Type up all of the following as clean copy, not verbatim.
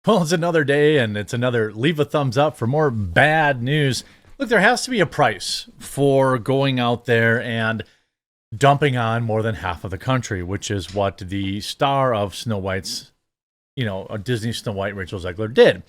Well, it's another day and it's another leave a thumbs up for more bad news. Look, there has to be a price for going out there and dumping on more than half of the country, which is what the star of Snow White's, Disney Snow White, Rachel Zegler, did.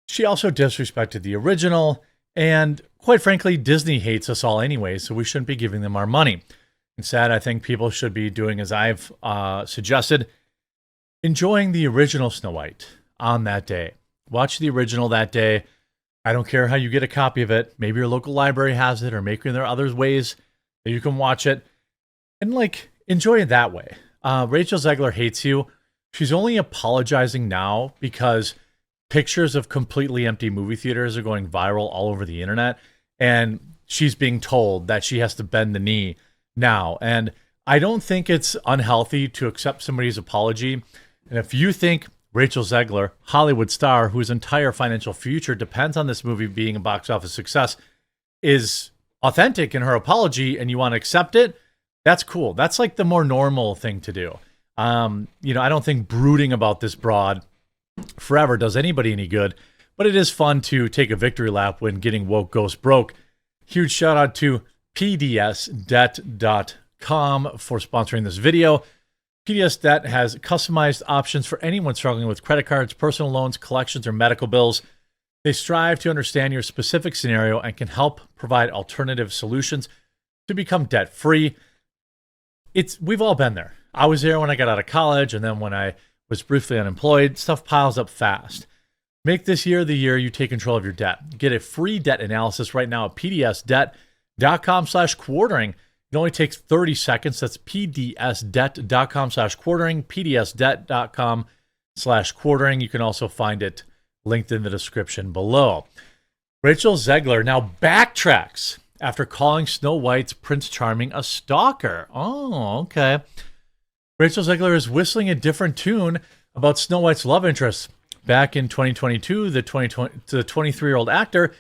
She also disrespected the original, and quite frankly, Disney hates us all anyway, so we shouldn't be giving them our money. Instead, I think people should be doing as I've suggested, enjoying the original Snow White on that day. Watch the original that day. I don't care how you get a copy of it. Maybe your local library has it, or maybe there are other ways that you can watch it and enjoy it that way. Rachel Zegler hates you. She's only apologizing now because pictures of completely empty movie theaters are going viral all over the internet, and she's being told that she has to bend the knee now. And I don't think it's unhealthy to accept somebody's apology. And if you think Rachel Zegler, Hollywood star whose entire financial future depends on this movie being a box office success, is authentic in her apology and you want to accept it, that's cool. That's the more normal thing to do. I don't think brooding about this broad forever does anybody any good, but it is fun to take a victory lap when getting woke goes broke. Huge shout out to pdsdebt.com for sponsoring this video. PDS Debt has customized options for anyone struggling with credit cards, personal loans, collections, or medical bills. They strive to understand your specific scenario and can help provide alternative solutions to become debt-free. We've all been there. I was there when I got out of college, and then when I was briefly unemployed. Stuff piles up fast. Make this year the year you take control of your debt. Get a free debt analysis right now at pdsdebt.com/quartering. It only takes 30 seconds. That's pdsdebt.com/quartering, pdsdebt.com/quartering. You can also find it linked in the description below. Rachel Zegler now backtracks after calling Snow White's Prince Charming a stalker. Oh, okay. Rachel Zegler is whistling a different tune about Snow White's love interest. Back in 2022, the 23-year-old actor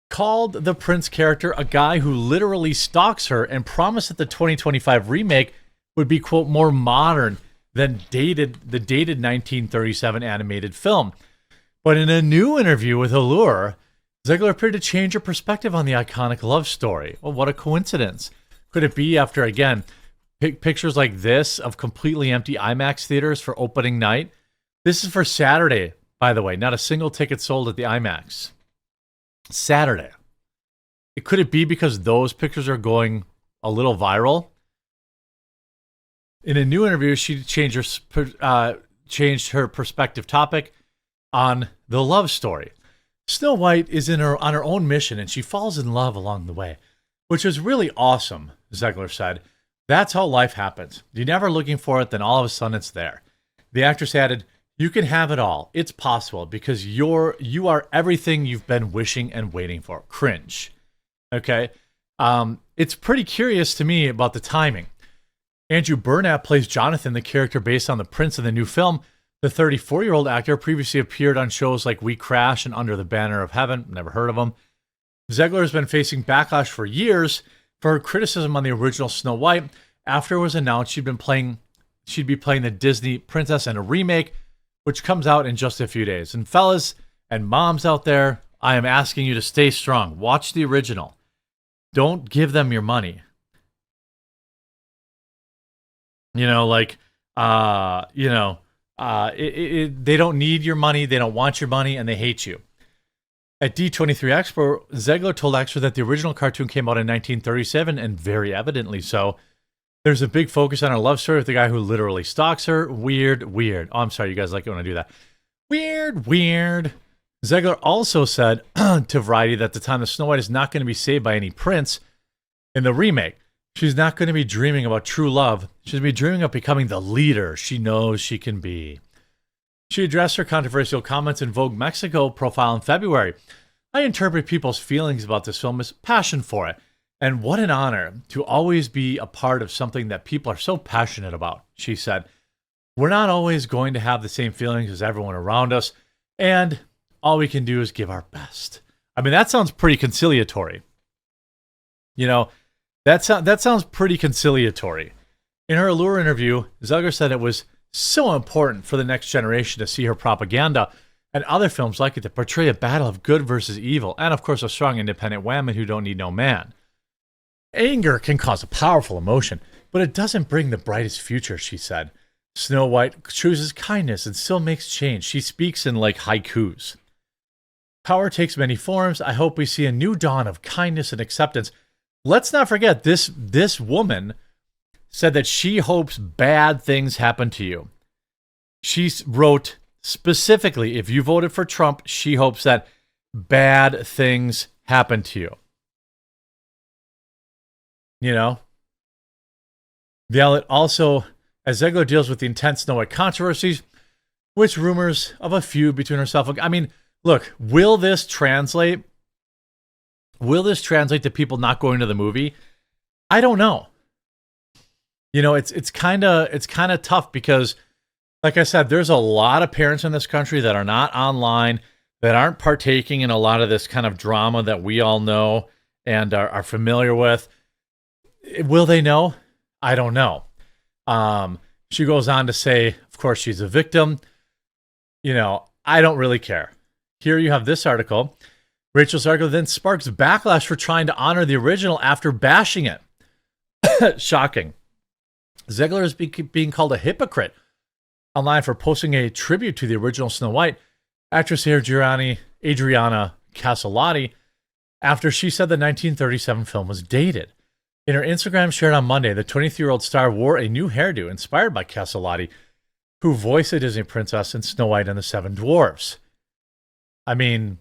called the prince character a guy who literally stalks her and promised that the 2025 remake would be, quote, more modern than the dated 1937 animated film. But in a new interview with Allure, Zegler appeared to change her perspective on the iconic love story. Well, what a coincidence. Could it be after, again, pictures like this of completely empty IMAX theaters for opening night? This is for Saturday, by the way. Not a single ticket sold at the IMAX. Saturday. Could it be because those pictures are going a little viral? In a new interview, she changed her perspective topic on the love story. Snow White is on her own mission, and she falls in love along the way, which is really awesome, Zegler said. That's how life happens. You're never looking for it, then all of a sudden it's there. The actress added, "You can have it all. It's possible because you are everything you've been wishing and waiting for." Cringe. Okay. It's pretty curious to me about the timing. Andrew Burnett plays Jonathan, the character based on the prince in the new film. The 34-year-old actor previously appeared on shows like We Crash and Under the Banner of Heaven. Never heard of him. Zegler has been facing backlash for years for her criticism on the original Snow White. After it was announced she'd be playing the Disney princess in a remake, which comes out in just a few days. And fellas and moms out there, I am asking you to stay strong. Watch the original. Don't give them your money. They don't need your money. They don't want your money, and they hate you. At D23 Expo, Zegler told extras that the original cartoon came out in 1937, and very evidently so. There's a big focus on her love story with the guy who literally stalks her. Weird. Oh, I'm sorry. You guys like it when I do that. Weird. Zegler also said to Variety that the time that Snow White is not going to be saved by any prince in the remake. She's not going to be dreaming about true love. She's going to be dreaming of becoming the leader she knows she can be. She addressed her controversial comments in Vogue Mexico profile in February. I interpret people's feelings about this film as passion for it. And what an honor to always be a part of something that people are so passionate about, she said. We're not always going to have the same feelings as everyone around us, and all we can do is give our best. I mean, that sounds pretty conciliatory. That sounds pretty conciliatory. In her Allure interview, Zegler said it was so important for the next generation to see her propaganda and other films like it that portray a battle of good versus evil, and of course a strong independent woman who don't need no man. Anger can cause a powerful emotion, but it doesn't bring the brightest future, she said. Snow White chooses kindness and still makes change. She speaks in like haikus. Power takes many forms. I hope we see a new dawn of kindness and acceptance. Let's not forget, this woman said that she hopes bad things happen to you. She wrote specifically, if you voted for Trump, she hopes that bad things happen to you. You know? Violet also, as Zegler deals with the intense Snow White controversies, which rumors of a feud between herself and... I mean, look, will this translate? Will this translate to people not going to the movie? I don't know. You know, it's kind of tough because, like I said, there's a lot of parents in this country that are not online, that aren't partaking in a lot of this kind of drama that we all know and are familiar with. Will they know? I don't know. She goes on to say, of course, she's a victim. You know, I don't really care. Here you have this article. Rachel Zegler then sparks backlash for trying to honor the original after bashing it. Shocking. Zegler is being called a hypocrite online for posting a tribute to the original Snow White, actress Adriana Caselotti, after she said the 1937 film was dated. In her Instagram shared on Monday, the 23-year-old star wore a new hairdo inspired by Caselotti, who voiced the Disney princess in Snow White and the Seven Dwarfs. I mean,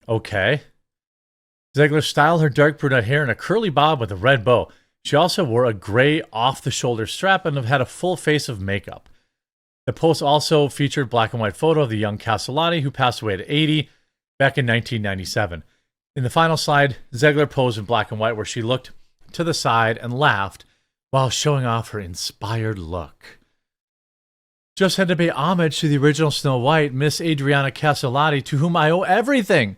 okay. Zegler styled her dark brunette hair in a curly bob with a red bow. She also wore a gray off-the-shoulder strap and had a full face of makeup. The post also featured black and white photo of the young Caselotti, who passed away at 80 back in 1997. In the final slide, Zegler posed in black and white where she looked to the side and laughed while showing off her inspired look. Just had to pay homage to the original Snow White, Miss Adriana Caselotti, to whom I owe everything.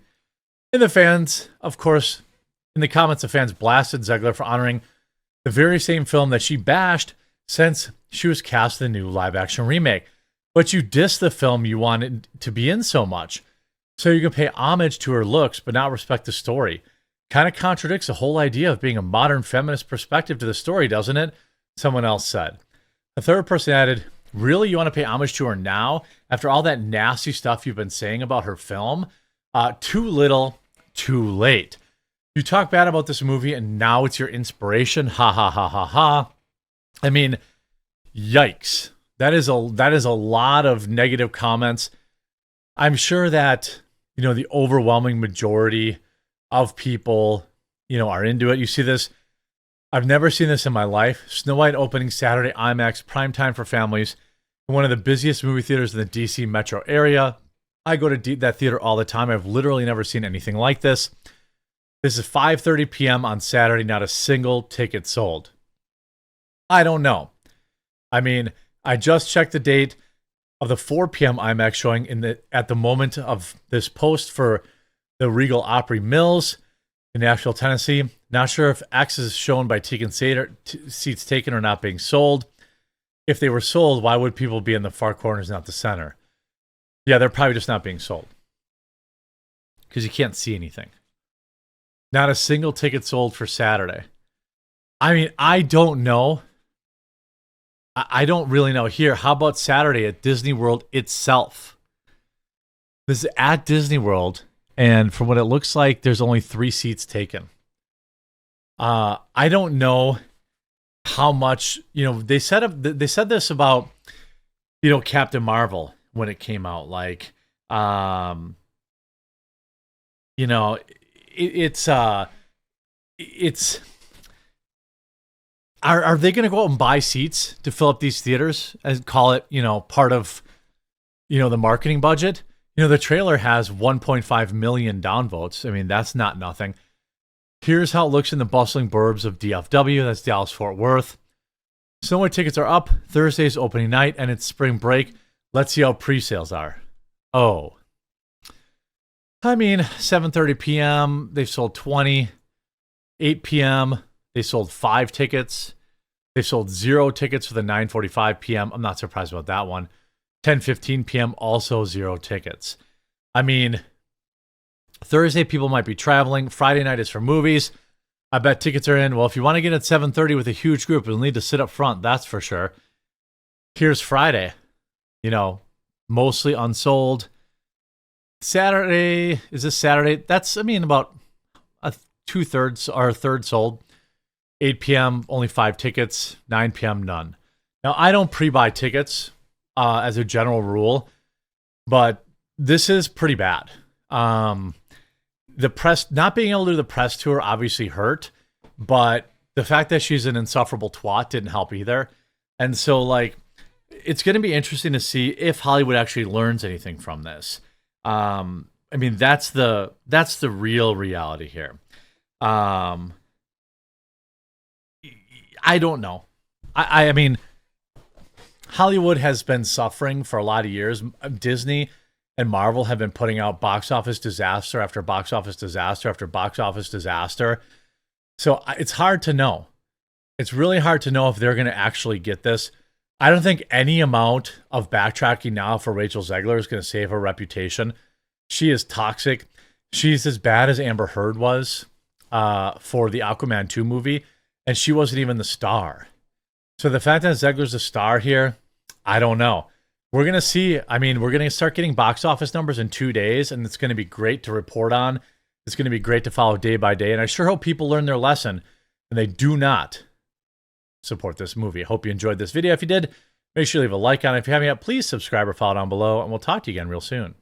In the comments, the fans blasted Zegler for honoring the very same film that she bashed since she was cast in the new live-action remake. But you dissed the film you wanted to be in so much, so you can pay homage to her looks but not respect the story. Kind of contradicts the whole idea of being a modern feminist perspective to the story, doesn't it? Someone else said. A third person added, really, you want to pay homage to her now? After all that nasty stuff you've been saying about her film? Too little, too late. You talk bad about this movie and now it's your inspiration. Ha ha ha ha ha. I mean, yikes. That is a lot of negative comments. I'm sure that, you know, the overwhelming majority of people, you know, are into it. You see this. I've never seen this in my life. Snow White opening Saturday, IMAX, primetime for families. One of the busiest movie theaters in the DC metro area. I go to that theater all the time. I've literally never seen anything like this. This is 5:30 p.m. on Saturday, not a single ticket sold. I don't know. I mean, I just checked the date of the 4 p.m. IMAX showing at the moment of this post for the Regal Opry Mills in Nashville, Tennessee. Not sure if X is shown by seats taken or not being sold. If they were sold, why would people be in the far corners, not the center? Yeah, they're probably just not being sold because you can't see anything. Not a single ticket sold for Saturday. I mean, I don't know. I don't really know. Here, how about Saturday at Disney World itself? This is at Disney World, and from what it looks like, there's only 3 seats taken. I don't know how much, you know, they said this about, you know, Captain Marvel when it came out. Like, you know, it's are they going to go out and buy seats to fill up these theaters and call it, you know, part of, you know, the marketing budget? You know, the trailer has 1.5 million downvotes. I mean, that's not nothing. Here's how it looks in the bustling burbs of DFW. That's Dallas-Fort Worth. Snow White tickets are up. Thursday's opening night, and it's spring break. Let's see how pre-sales are. Oh. I mean, 7:30 p.m., they've sold 20. 8 p.m., they sold 5 tickets. They sold 0 tickets for the 9:45 p.m. I'm not surprised about that one. 10:15 p.m. also 0 tickets. I mean, Thursday people might be traveling. Friday night is for movies. I bet tickets are in. Well, if you want to get at 7:30 with a huge group, you'll need to sit up front. That's for sure. Here's Friday. You know, mostly unsold. Saturday, is this Saturday? That's, I mean, about a 2/3 or a third sold. 8 p.m., only 5 tickets. 9 p.m., none. Now, I don't pre-buy tickets as a general rule, but this is pretty bad. The press, not being able to do the press tour obviously hurt, but the fact that she's an insufferable twat didn't help either. And so, like, it's going to be interesting to see if Hollywood actually learns anything from this. I mean, that's the real reality here. I don't know. I mean, Hollywood has been suffering for a lot of years. Disney and Marvel have been putting out box office disaster after box office disaster after box office disaster. So it's hard to know. It's really hard to know if they're going to actually get this. I don't think any amount of backtracking now for Rachel Zegler is going to save her reputation. She is toxic. She's as bad as Amber Heard was for the Aquaman 2 movie, and she wasn't even the star. So the fact that Zegler's a star here, I don't know. We're going to see. I mean, we're going to start getting box office numbers in 2 days, and it's going to be great to report on. It's going to be great to follow day by day, and I sure hope people learn their lesson, and they do not support this movie. I hope you enjoyed this video. If you did, make sure you leave a like on it. If you haven't yet, please subscribe or follow down below, and we'll talk to you again real soon.